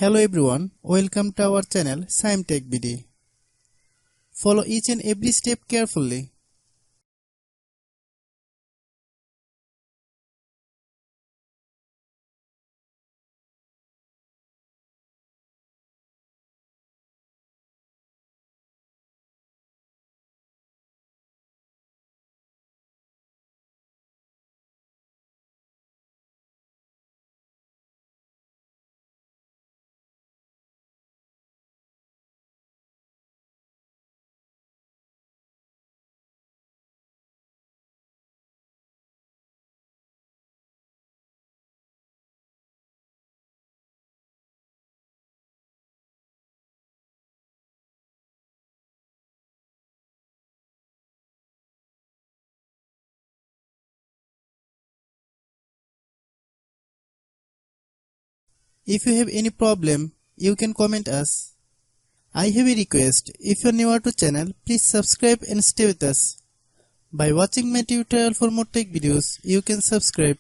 Hello everyone, welcome to our channel Shaem Tech BD. Follow each and every step carefully. If you have any problem, you can comment us. I have a request, if you are new to channel, please subscribe and stay with us. By watching my tutorial for more tech videos, you can subscribe.